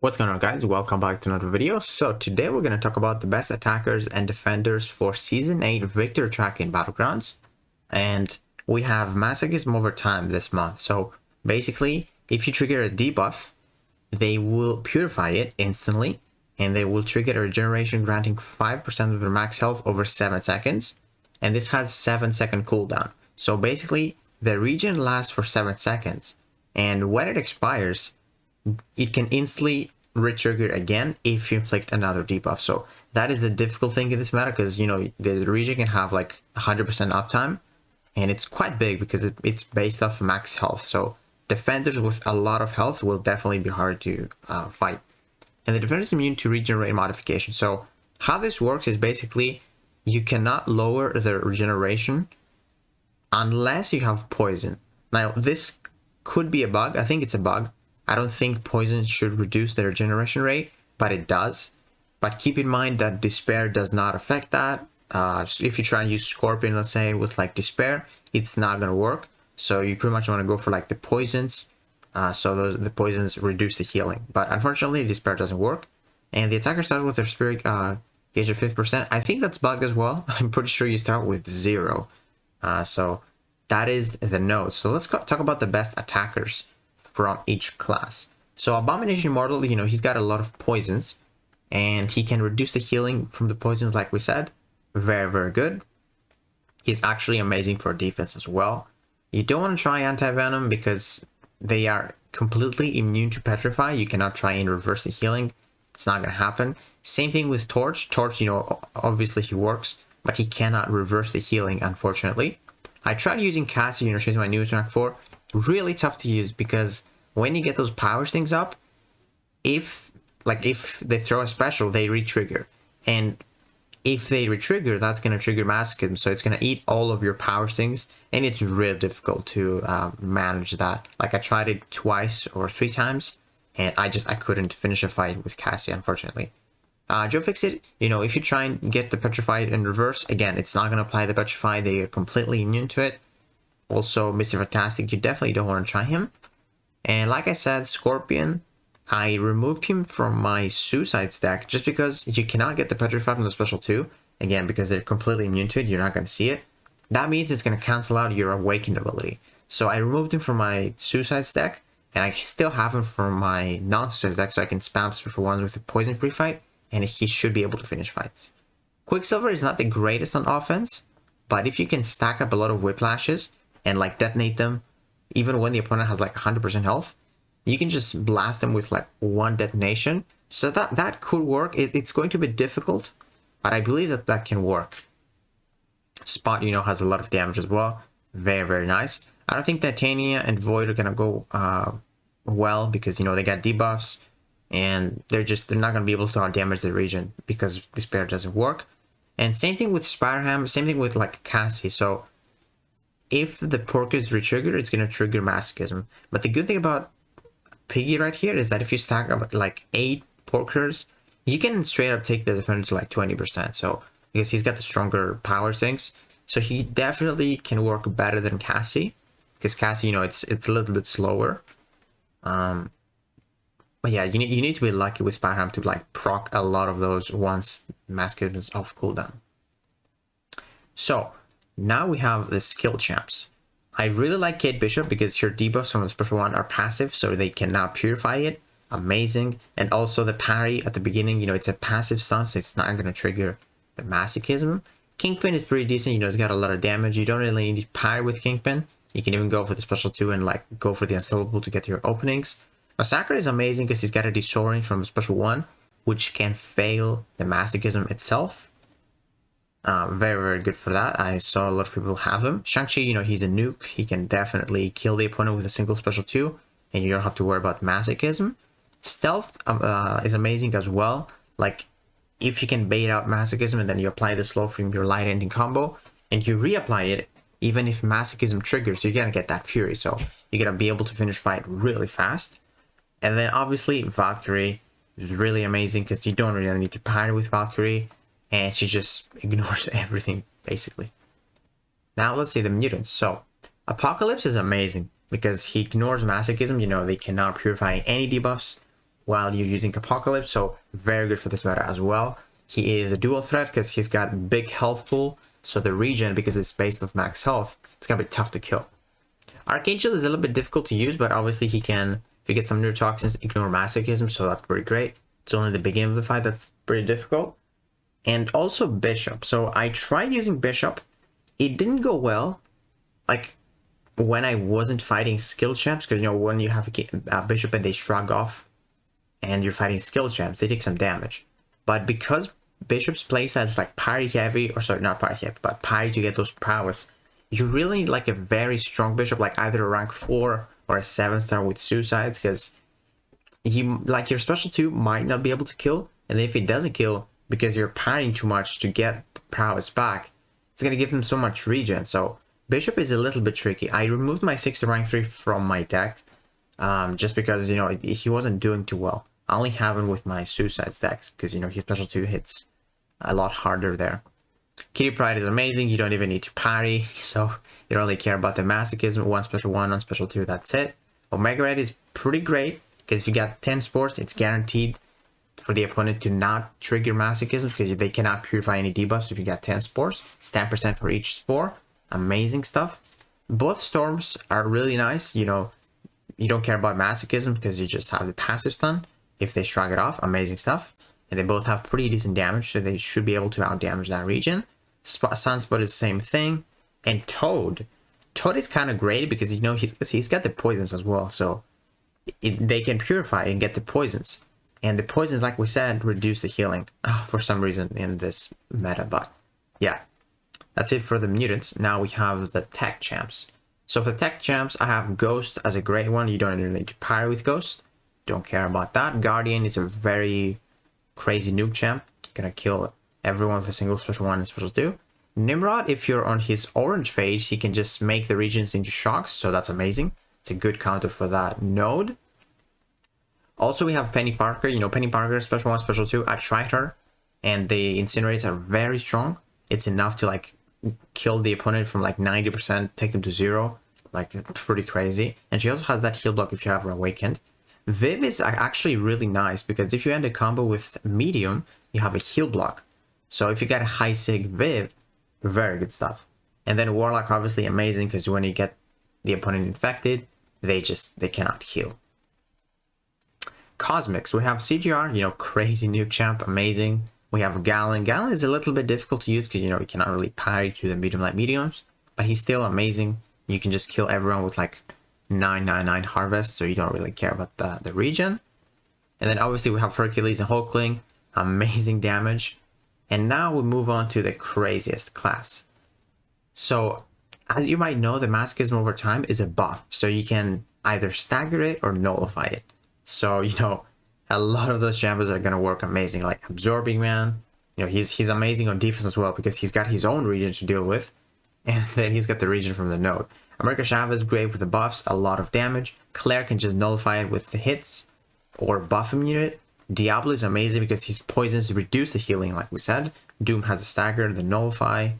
What's going on, guys? Welcome back to another video. So today we're going to talk about the best attackers and defenders for Season 8 Victory Track in Battlegrounds. And we have Masochism Over Time this month. So basically, if you trigger a debuff, they will purify it instantly. And they will trigger a regeneration granting 5% of their max health over 7 seconds. And this has 7-second cooldown. So basically, the regen lasts for 7 seconds. And when it expires, it can instantly re-trigger again if you inflict another debuff. So that is the difficult thing in this matter, because the regen can have like 100% uptime, and it's quite big because it's based off max health. So defenders with a lot of health will definitely be hard to fight. And the defender is immune to regenerate modification. So how this works is basically you cannot lower the regeneration unless you have poison. Now this could be a bug. I think it's a bug. I don't think poison should reduce the regeneration rate, but it does. But keep in mind that despair does not affect that. So if you try and use Scorpion, let's say, with like despair, it's not going to work. So you pretty much want to go for like the poisons. So the poisons reduce the healing. But unfortunately, despair doesn't work. And the attacker starts with their spirit gauge of 50%. I think that's bugged as well. I'm pretty sure you start with 0. So that is the note. So let's talk about the best attackers from each class. So Abomination Immortal, he's got a lot of poisons, and he can reduce the healing from the poisons, like we said. Very, very good. He's actually amazing for defense as well. You don't want to try Anti-Venom because they are completely immune to Petrify. You cannot try and reverse the healing. It's not going to happen. Same thing with Torch. Torch, obviously he works, but he cannot reverse the healing, unfortunately. I tried using Cassie, she's my newest rank 4. Really tough to use because when you get those power things up, if they throw a special, they re-trigger, and if they re-trigger, that's going to trigger Masochism, so it's going to eat all of your power things, and it's really difficult to manage that. Like I tried it twice or 3 times, and I couldn't finish a fight with Cassie, unfortunately. Joe Fixit, if you try and get the Petrified in reverse, again, it's not going to apply the Petrify. They are completely immune to it. Also, Mr. Fantastic, you definitely don't want to try him. And like I said, Scorpion, I removed him from my Suicide stack just because you cannot get the Petrified from the Special 2. Again, because they're completely immune to it, you're not going to see it. That means it's going to cancel out your Awakened ability. So I removed him from my Suicide stack, and I still have him from my non-Suicide stack, so I can spam Special 1s with the Poison pre-fight, and he should be able to finish fights. Quicksilver is not the greatest on offense, but if you can stack up a lot of Whiplashes and like detonate them, even when the opponent has like 100% health, you can just blast them with like 1 detonation. So that could work. It's going to be difficult, but I believe that can work. Spot, has a lot of damage as well. Very, very nice. I don't think Titania and Void are gonna go well because they got debuffs, and they're not gonna be able to damage the region because Despair doesn't work. And same thing with Spider-Ham, same thing with like Cassie. So if the Pork is re-triggered, it's going to trigger Masochism. But the good thing about Piggy right here is that if you stack up like 8 Porkers, you can straight up take the defender to like 20%. So because he's got the stronger power things, so he definitely can work better than Cassie. Because Cassie, it's a little bit slower. But yeah, you need to be lucky with Spider-Ham to like proc a lot of those once Masochism is off cooldown. So now we have the skill champs. I really like Kate Bishop because her debuffs from the Special 1 are passive, so they cannot purify it. Amazing. And also the parry at the beginning, it's a passive stun, so it's not going to trigger the Masochism. Kingpin is pretty decent, it's got a lot of damage. You don't really need to parry with Kingpin. You can even go for the Special 2 and like go for the Unstoppable to get your openings. Massacre is amazing because he's got a Desoring from the Special 1, which can fail the Masochism itself. Very, very good for that. I saw a lot of people have him. Shang-Chi, he's a nuke. He can definitely kill the opponent with a single Special 2, and you don't have to worry about Masochism. Stealth is amazing as well. Like, if you can bait out Masochism and then you apply the slow from your light ending combo, and you reapply it, even if Masochism triggers, you're gonna get that Fury, so you're gonna be able to finish fight really fast. And then obviously Valkyrie is really amazing because you don't really need to parry with Valkyrie, and she just ignores everything, basically. Now let's see the mutants. So Apocalypse is amazing because he ignores Masochism. They cannot purify any debuffs while you're using Apocalypse, so very good for this meta as well. He is a dual threat because he's got big health pool, so the regen, because it's based off max health, it's gonna be tough to kill. Archangel is a little bit difficult to use, but obviously he can, if you get some neurotoxins, ignore Masochism, so that's pretty great. It's only the beginning of the fight that's pretty difficult. And also Bishop. So I tried using Bishop. It didn't go well, like when I wasn't fighting skill champs, because you know when you have a Bishop and they shrug off and you're fighting skill champs, they take some damage. But because Bishop's playstyle is like parry heavy, or sorry, not parry heavy, but parry to get those prowess, you really need like a very strong Bishop, like either a rank 4 or a 7-star with suicides, because you like your special 2 might not be able to kill, and if it doesn't kill because you're parrying too much to get the prowess back, it's gonna give them so much regen. So Bishop is a little bit tricky. I removed my 6 to rank 3 from my deck just because, you know, he wasn't doing too well. I only have him with my suicide stacks because, you know, his special 2 hits a lot harder there. Kitty Pryde is amazing. You don't even need to parry, so you don't really care about the Masochism. 1 special 1 on special 2, that's it. Omega Red is pretty great because if you got 10 spores, it's guaranteed for the opponent to not trigger Masochism because they cannot purify any debuffs if you got 10 spores. It's 10% for each spore. Amazing stuff. Both Storms are really nice. You know, you don't care about Masochism because you just have the passive stun. If they shrug it off, amazing stuff. And they both have pretty decent damage, so they should be able to out-damage that region. Sunspot is the same thing. And Toad. Toad is kind of great because, you know, he's got the poisons as well. So they can purify and get the poisons. And the poisons, like we said, reduce the healing for some reason in this meta. But yeah, that's it for the mutants. Now we have the tech champs. So for the tech champs, I have Ghost as a great one. You don't even need to parry with Ghost. Don't care about that. Guardian is a very crazy nuke champ. Gonna kill everyone with a single special 1 and special 2. Nimrod, if you're on his orange phase, he can just make the regions into shocks. So that's amazing. It's a good counter for that node. Also, we have Penny Parker. You know, Penny Parker, special 1, special 2. I tried her, and the incinerators are very strong. It's enough to, like, kill the opponent from, like, 90%, take them to 0. Like, pretty crazy. And she also has that heal block if you have her awakened. Viv is actually really nice, because if you end a combo with Medium, you have a heal block. So if you get a high sig Viv, very good stuff. And then Warlock, obviously amazing, because when you get the opponent infected, they cannot heal. Cosmics, we have CGR, you know, crazy nuke champ, amazing. We have Galen. Galen is a little bit difficult to use because, you know, you cannot really parry to the medium light mediums, but he's still amazing. You can just kill everyone with like 999 harvest, so you don't really care about the regen. And then obviously we have Hercules and Hulkling, amazing damage. And now we move on to the craziest class. So as you might know, the Masochism Over Time is a buff, so you can either stagger it or nullify it. So, you know, a lot of those champions are going to work amazing, like Absorbing Man. You know, he's amazing on defense as well because he's got his own region to deal with. And then he's got the region from the node. America Chavez, great with the buffs, a lot of damage. Claire can just nullify it with the hits or buff immune it. Diablo is amazing because his poisons reduce the healing, like we said. Doom has a stagger, the nullify.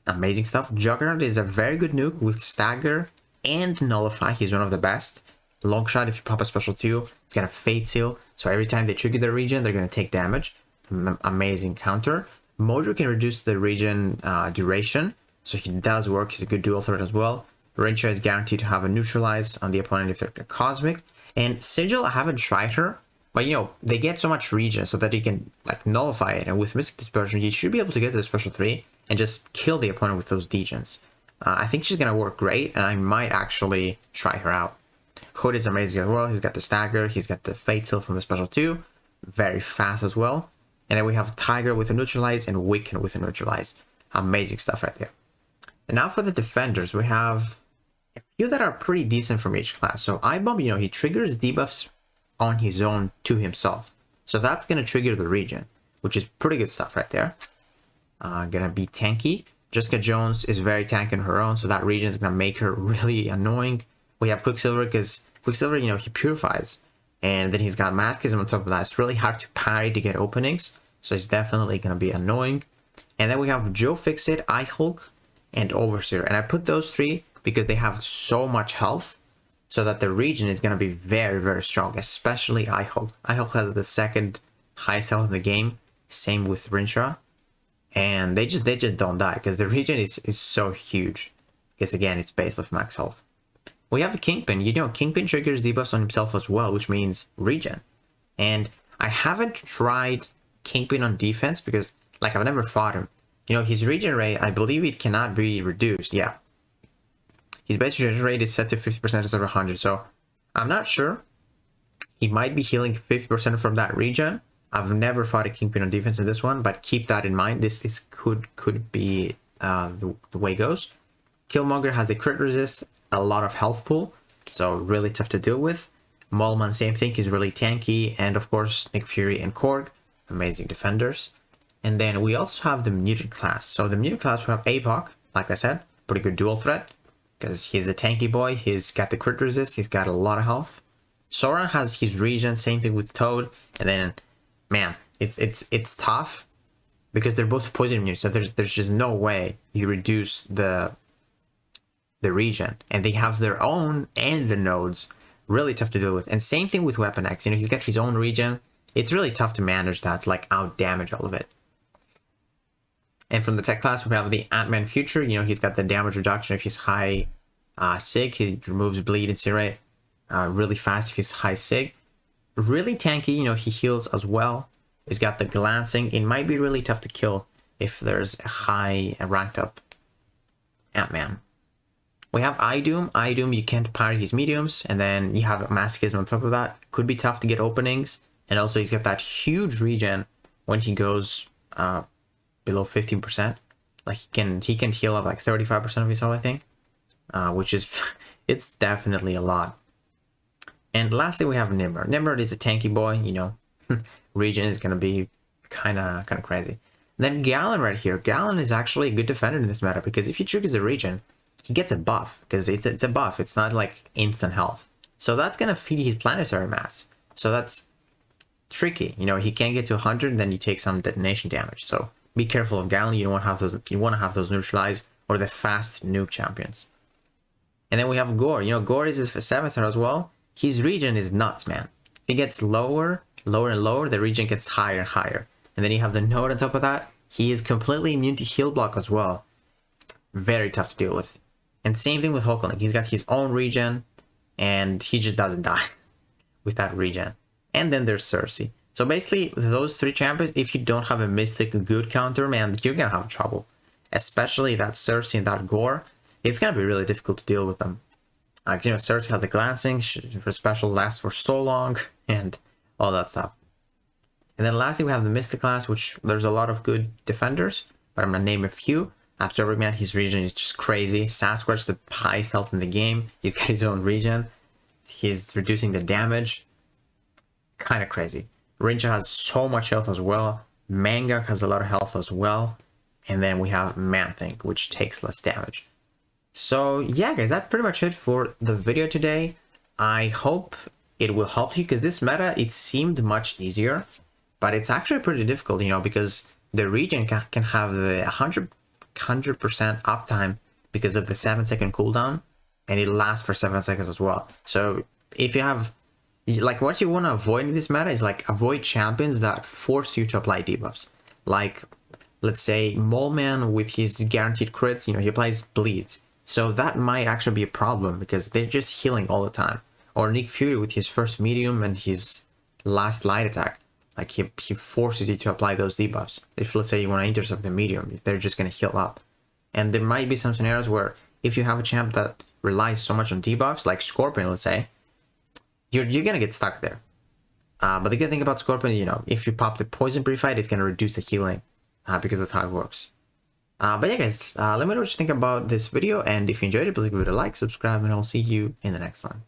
Amazing stuff. Juggernaut is a very good nuke with stagger and nullify. He's one of the best. Longshot, if you pop a special 2, it's gonna Fate Seal, so every time they trigger the region, they're gonna take damage. Amazing counter. Mojo can reduce the region duration, so he does work. He's a good dual threat as well. Rincha is guaranteed to have a neutralize on the opponent if they're cosmic. And Sigil, I haven't tried her, but you know, they get so much regen so that you can like nullify it, and with Mystic Dispersion, you should be able to get to the special 3 and just kill the opponent with those degens. I think she's gonna work great, and I might actually try her out. Hood is amazing as well. He's got the stagger, he's got the Fate Seal from the special 2, very fast as well. And then we have Tiger with a neutralize and Wiccan with a neutralize. Amazing stuff right there. And now for the defenders, we have a few that are pretty decent from each class. So iBomb, you know, he triggers debuffs on his own to himself. So that's going to trigger the regen, which is pretty good stuff right there. Gonna be tanky. Jessica Jones is very tanky on her own, so that regen is going to make her really annoying. We have Quicksilver because Quicksilver, you know, he purifies. And then he's got Masochism on top of that. It's really hard to parry to get openings. So it's definitely going to be annoying. And then we have Joe Fixit, iHulk, and Overseer. And I put those 3 because they have so much health so that the regen is going to be very, very strong, especially I-Hulk. I-Hulk has the second highest health in the game, same with Rintra, and they just don't die because the regen is so huge, because again, it's based off max health. We have a Kingpin. You know, Kingpin triggers debuffs on himself as well, which means regen. And I haven't tried Kingpin on defense because, like, I've never fought him. You know, his regen rate, I believe it cannot be reduced. Yeah. His base regen rate is set to 50% instead of 100. So I'm not sure. He might be healing 50% from that regen. I've never fought a Kingpin on defense in this one, but keep that in mind. This could be the way it goes. Killmonger has the crit resist, a lot of health pool, so really tough to deal with. Maulman, same thing, he's really tanky, and of course Nick Fury and Korg, amazing defenders. And then we also have the Mutant class. So the Mutant class, we have APOC, like I said, pretty good dual threat, because he's a tanky boy, he's got the crit resist, he's got a lot of health. Sauron has his regen, same thing with Toad, and then, man, it's tough, because they're both poison immune, so there's just no way you reduce the regen, and they have their own and the nodes, really tough to deal with. And same thing with Weapon X, you know, he's got his own regen, it's really tough to manage that, to like out damage all of it. And from the tech class, we have the Ant-Man Future, you know, he's got the damage reduction if he's high sig, he removes bleed, incinerate really fast if he's high sig. Really tanky, you know, he heals as well. He's got the glancing, it might be really tough to kill if there's a high ranked up Ant-Man. We have Idoom. Idoom, you can't parry his mediums, and then you have Masochism on top of that. Could be tough to get openings, and also he's got that huge regen when he goes below 15%. Like he can heal up like 35% of his health, I think, which is it's definitely a lot. And lastly, we have Nimrod. Nimrod is a tanky boy, you know. Regen is gonna be kind of crazy. Then Gallon right here. Gallon is actually a good defender in this meta because if he triggers a regen, he gets a buff, because it's a buff. It's not like instant health. So that's going to feed his planetary mass. So that's tricky. You know, he can't get to 100, then you take some detonation damage. So be careful of Gallon. You don't want to have those. You want to have those neutralized, or the fast nuke champions. And then we have Gore. You know, Gore is his 7-star as well. His regen is nuts, man. It gets lower and lower. The regen gets higher and higher. And then you have the node on top of that. He is completely immune to heal block as well. Very tough to deal with. And same thing with Hulkling. He's got his own regen, and he just doesn't die with that regen. And then there's Cersei. So basically, those three champions, if you don't have a Mystic good counter, man, you're gonna have trouble. Especially that Cersei and that Gore. It's gonna be really difficult to deal with them. You know, Cersei has the glancing, her special lasts for so long, and all that stuff. And then lastly, we have the Mystic class, which there's a lot of good defenders, but I'm gonna name a few. Absorber Man, his regen is just crazy. Sasquatch, the highest health in the game. He's got his own regen. He's reducing the damage. Kind of crazy. Rincha has so much health as well. Mangak has a lot of health as well. And then we have Man-Thing, which takes less damage. So yeah, guys, that's pretty much it for the video today. I hope it will help you, because this meta, it seemed much easier. But it's actually pretty difficult, you know, because the regen can have the 100% uptime because of the 7-second cooldown, and it lasts for 7 seconds as well. So if you have, like, what you want to avoid in this meta is like avoid champions that force you to apply debuffs. Like, let's say Mole Man with his guaranteed crits, you know, he applies bleeds, so that might actually be a problem because they're just healing all the time. Or Nick Fury with his first medium and his last light attack, like he forces you to apply those debuffs. If, let's say, you want to intercept the medium, they're just going to heal up. And there might be some scenarios where if you have a champ that relies so much on debuffs, like Scorpion, let's say, you're going to get stuck there. But the good thing about Scorpion, you know, if you pop the poison pre-fight, it's going to reduce the healing because that's how it works. But yeah, guys, let me know what you think about this video. And if you enjoyed it, please give it a like, subscribe, and I'll see you in the next one.